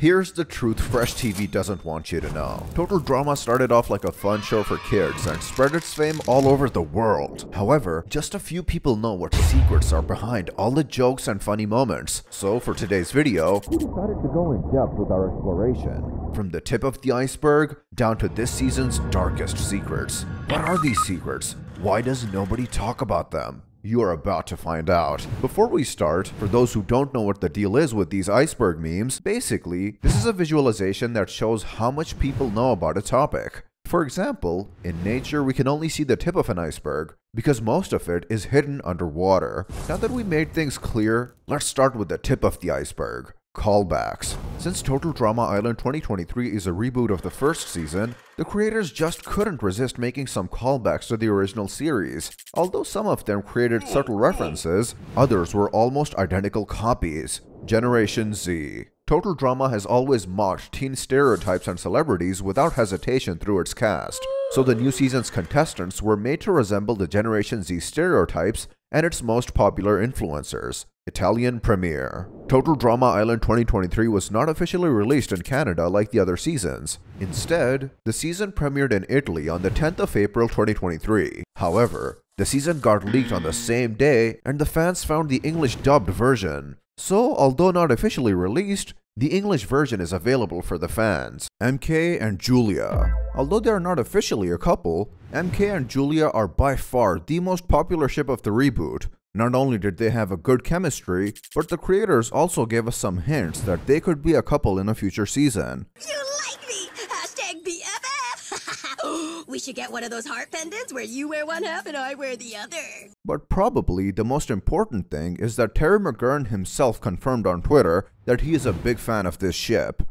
Here's the truth Fresh TV doesn't want you to know. Total Drama started off like a fun show for kids and spread its fame all over the world. However, just a few people know what secrets are behind all the jokes and funny moments. So for today's video, we decided to go in depth with our exploration. From the tip of the iceberg down to this season's darkest secrets. What are these secrets? Why does nobody talk about them? You are about to find out. Before we start, for those who don't know what the deal is with these iceberg memes, basically, this is a visualization that shows how much people know about a topic. For example, in nature we can only see the tip of an iceberg because most of it is hidden underwater. Now that we made things clear, let's start with the tip of the iceberg. Callbacks. Since Total Drama Island 2023 is a reboot of the first season, the creators just couldn't resist making some callbacks to the original series. Although some of them created subtle references, others were almost identical copies. Generation Z. Total Drama has always mocked teen stereotypes and celebrities without hesitation through its cast, so the new season's contestants were made to resemble the Generation Z stereotypes and its most popular influencers. Italian premiere. Total Drama Island 2023 was not officially released in Canada like the other seasons. Instead, the season premiered in Italy on the 10th of April 2023. However, the season got leaked on the same day and the fans found the English dubbed version. So, although not officially released, the English version is available for the fans. MK and Julia. Although they are not officially a couple, MK and Julia are by far the most popular ship of the reboot. Not only did they have a good chemistry, but the creators also gave us some hints that they could be a couple in a future season. You like me! Hashtag BFF! We should get one of those heart pendants where you wear one half and I wear the other. But probably the most important thing is that Terry McGurn himself confirmed on Twitter that he is a big fan of this ship.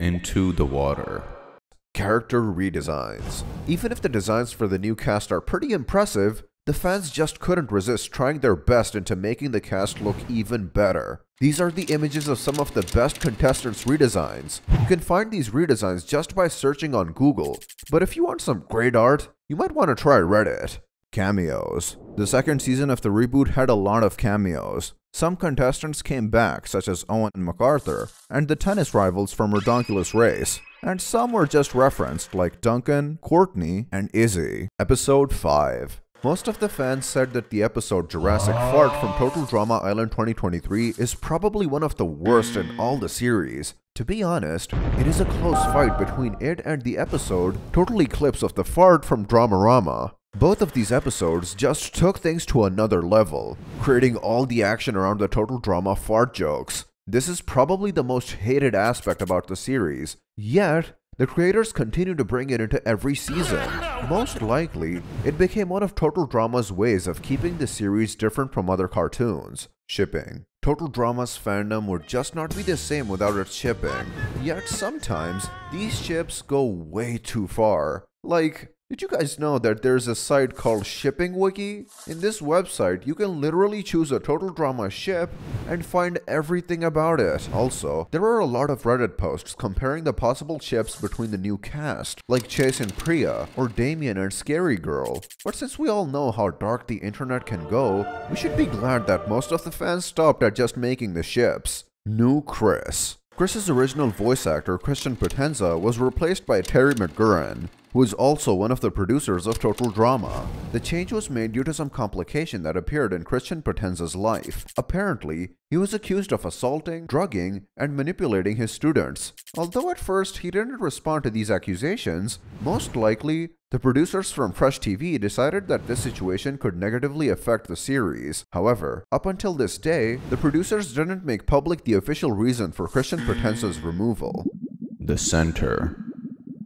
Into the water. Character redesigns. Even if the designs for the new cast are pretty impressive, the fans just couldn't resist trying their best into making the cast look even better. These are the images of some of the best contestants' redesigns. You can find these redesigns just by searching on Google, but if you want some great art, you might want to try Reddit. Cameos. The second season of the reboot had a lot of cameos. Some contestants came back, such as Owen MacArthur and the tennis rivals from Redonkulous Race, and some were just referenced like Duncan, Courtney, and Izzy. Episode 5. Most of the fans said that the episode Jurassic Fart from Total Drama Island 2023 is probably one of the worst in all the series. To be honest, it is a close fight between it and the episode Total Eclipse of the Fart from Dramarama. Both of these episodes just took things to another level, creating all the action around the Total Drama fart jokes. This is probably the most hated aspect about the series, yet the creators continue to bring it into every season. Most likely, it became one of Total Drama's ways of keeping the series different from other cartoons. Shipping. Total Drama's fandom would just not be the same without its shipping. Yet sometimes, these ships go way too far. Like, did you guys know that there's a site called Shipping Wiki? In this website, you can literally choose a Total Drama ship and find everything about it. Also, there are a lot of Reddit posts comparing the possible ships between the new cast, like Chase and Priya, or Damien and Scary Girl. But since we all know how dark the internet can go, we should be glad that most of the fans stopped at just making the ships. New Chris. Chris's original voice actor, Christian Potenza, was replaced by Terry McGurn, who is also one of the producers of Total Drama. The change was made due to some complication that appeared in Christian Potenza's life. Apparently, he was accused of assaulting, drugging, and manipulating his students. Although at first he didn't respond to these accusations, most likely, the producers from Fresh TV decided that this situation could negatively affect the series. However, up until this day, the producers didn't make public the official reason for Christian Potenza's removal. The Center.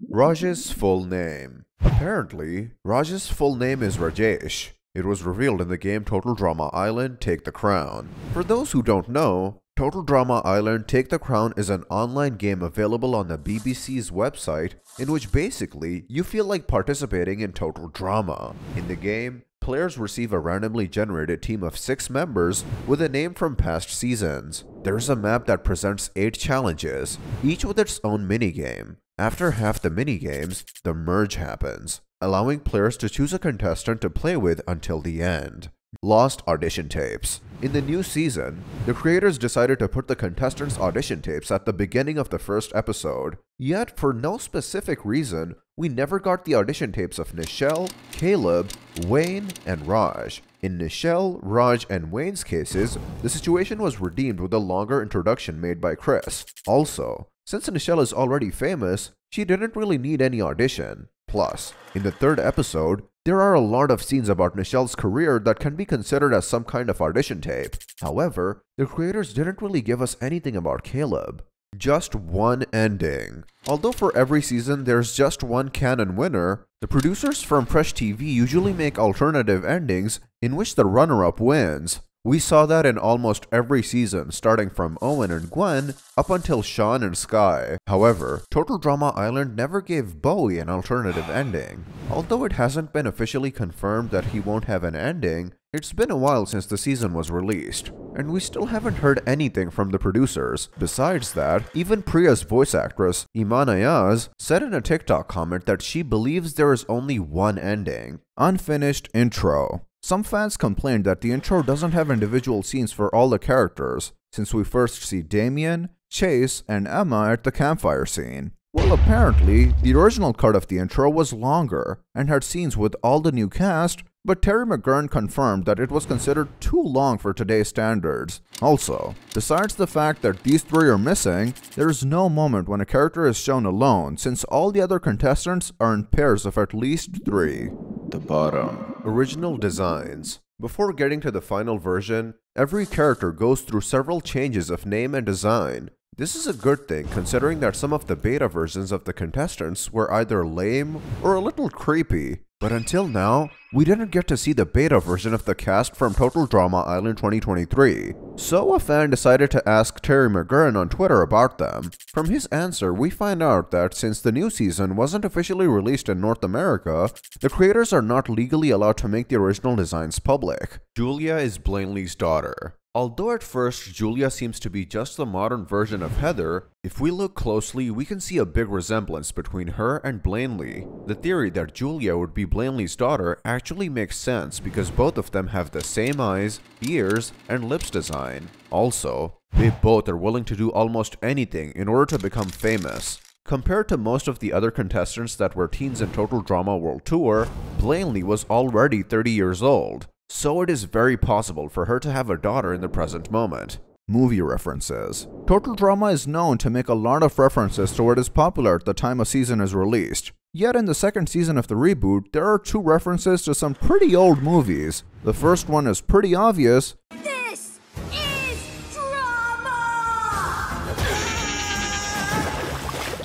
Raj's full name. Apparently, Raj's full name is Rajesh. It was revealed in the game Total Drama Island Take the Crown. For those who don't know, Total Drama Island Take the Crown is an online game available on the BBC's website in which basically you feel like participating in total drama. In the game, players receive a randomly generated team of 6 members with a name from past seasons. There is a map that presents 8 challenges, each with its own minigame. After half the minigames, the merge happens, allowing players to choose a contestant to play with until the end. Lost audition tapes. In the new season, the creators decided to put the contestants' audition tapes at the beginning of the first episode. Yet, for no specific reason, we never got the audition tapes of Nichelle, Caleb, Wayne, and Raj. In Nichelle, Raj, and Wayne's cases, the situation was redeemed with a longer introduction made by Chris. Also, since Nichelle is already famous, she didn't really need any audition. Plus, in the third episode, there are a lot of scenes about Nichelle's career that can be considered as some kind of audition tape. However, the creators didn't really give us anything about Caleb. Just one ending. Although for every season there's just one canon winner, the producers from Fresh TV usually make alternative endings in which the runner-up wins. We saw that in almost every season, starting from Owen and Gwen up until Sean and Sky. However, Total Drama Island never gave Bowie an alternative ending. Although it hasn't been officially confirmed that he won't have an ending, it's been a while since the season was released, and we still haven't heard anything from the producers. Besides that, even Priya's voice actress, Iman Ayaz, said in a TikTok comment that she believes there is only one ending. Unfinished intro. Some fans complained that the intro doesn't have individual scenes for all the characters, since we first see Damien, Chase, and Emma at the campfire scene. Well, apparently, the original cut of the intro was longer and had scenes with all the new cast, but Terry McGurn confirmed that it was considered too long for today's standards. Also, besides the fact that these three are missing, there is no moment when a character is shown alone, since all the other contestants are in pairs of at least 3. The bottom. Original designs. Before getting to the final version, every character goes through several changes of name and design. This is a good thing considering that some of the beta versions of the contestants were either lame or a little creepy. But until now, we didn't get to see the beta version of the cast from Total Drama Island 2023. So a fan decided to ask Terry McGurn on Twitter about them. From his answer, we find out that since the new season wasn't officially released in North America, the creators are not legally allowed to make the original designs public. Julia is Blanley's daughter. Although at first Julia seems to be just the modern version of Heather, if we look closely we can see a big resemblance between her and Blanley. The theory that Julia would be Blanley's daughter actually makes sense because both of them have the same eyes, ears, and lips design. Also, they both are willing to do almost anything in order to become famous. Compared to most of the other contestants that were teens in Total Drama World Tour, Blanley was already 30 years old. So it is very possible for her to have a daughter in the present moment. Movie references. Total Drama is known to make a lot of references to what is popular at the time a season is released. Yet in the second season of the reboot, there are 2 references to some pretty old movies. The first one is pretty obvious. This is drama!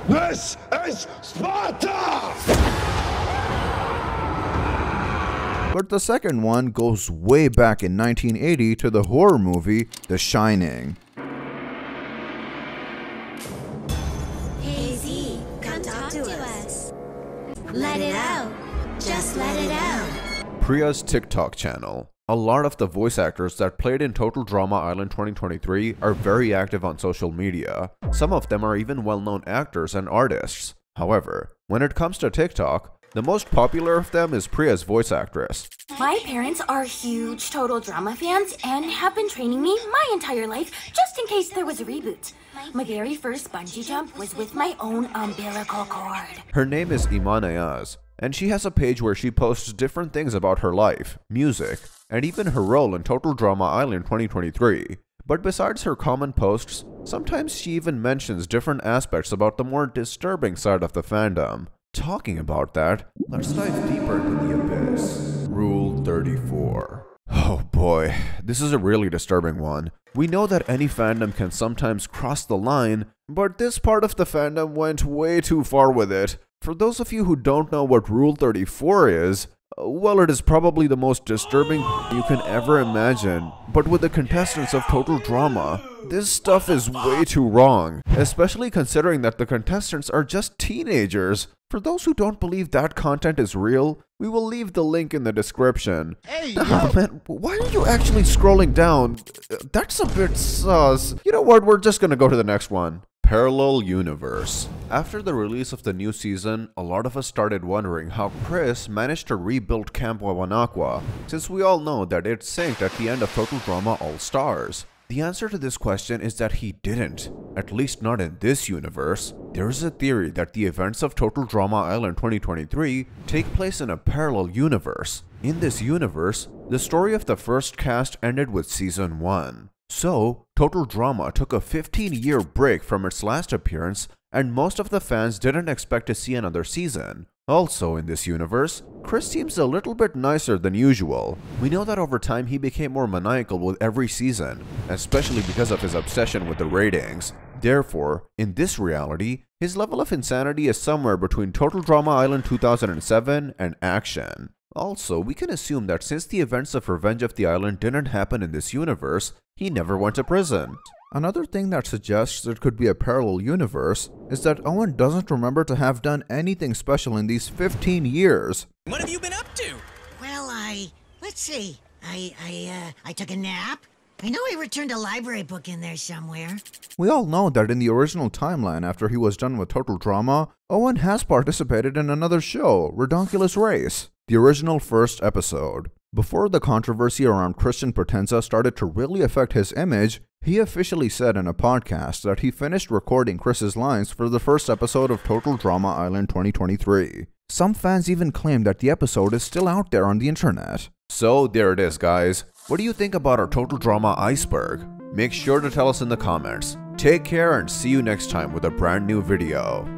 This is Sparta! But the second one goes way back in 1980 to the horror movie The Shining. Hey Z, come talk to us. Let it out. Just let it out. Priya's TikTok channel. A lot of the voice actors that played in Total Drama Island 2023 are very active on social media. Some of them are even well-known actors and artists. However, when it comes to TikTok, the most popular of them is Priya's voice actress. My parents are huge Total Drama fans and have been training me my entire life just in case there was a reboot. My very first bungee jump was with my own umbilical cord. Her name is Iman Ayaz, and she has a page where she posts different things about her life, music, and even her role in Total Drama Island 2023. But besides her common posts, sometimes she even mentions different aspects about the more disturbing side of the fandom. Talking about that, let's dive deeper into the abyss. Rule 34. Oh boy, this is a really disturbing one. We know that any fandom can sometimes cross the line, but this part of the fandom went way too far with it. For those of you who don't know what Rule 34 is, well, it is probably the most disturbing you can ever imagine, but with the contestants of Total Drama, this stuff is way too wrong, especially considering that the contestants are just teenagers. For those who don't believe that content is real, we will leave the link in the description. Hey, Oh man, why are you actually scrolling down? That's a bit sus. You know what, we're just gonna go to the next one. Parallel Universe. After the release of the new season, a lot of us started wondering how Chris managed to rebuild Camp Wawanakwa, since we all know that it sank at the end of Total Drama All Stars. The answer to this question is that he didn't, at least not in this universe. There is a theory that the events of Total Drama Island 2023 take place in a parallel universe. In this universe, the story of the first cast ended with Season 1. So, Total Drama took a 15-year break from its last appearance, and most of the fans didn't expect to see another season. Also in this universe, Chris seems a little bit nicer than usual. We know that over time he became more maniacal with every season, especially because of his obsession with the ratings. Therefore, in this reality, his level of insanity is somewhere between Total Drama Island 2007 and Action. Also, we can assume that since the events of Revenge of the Island didn't happen in this universe, he never went to prison. Another thing that suggests it could be a parallel universe is that Owen doesn't remember to have done anything special in these 15 years. What have you been up to? Well, let's see. I took a nap. I know I returned a library book in there somewhere. We all know that in the original timeline after he was done with Total Drama, Owen has participated in another show, Redonkulous Race, the original first episode. Before the controversy around Christian Potenza started to really affect his image, he officially said in a podcast that he finished recording Chris's lines for the first episode of Total Drama Island 2023. Some fans even claim that the episode is still out there on the internet. So there it is, guys. What do you think about our Total Drama iceberg? Make sure to tell us in the comments. Take care and see you next time with a brand new video.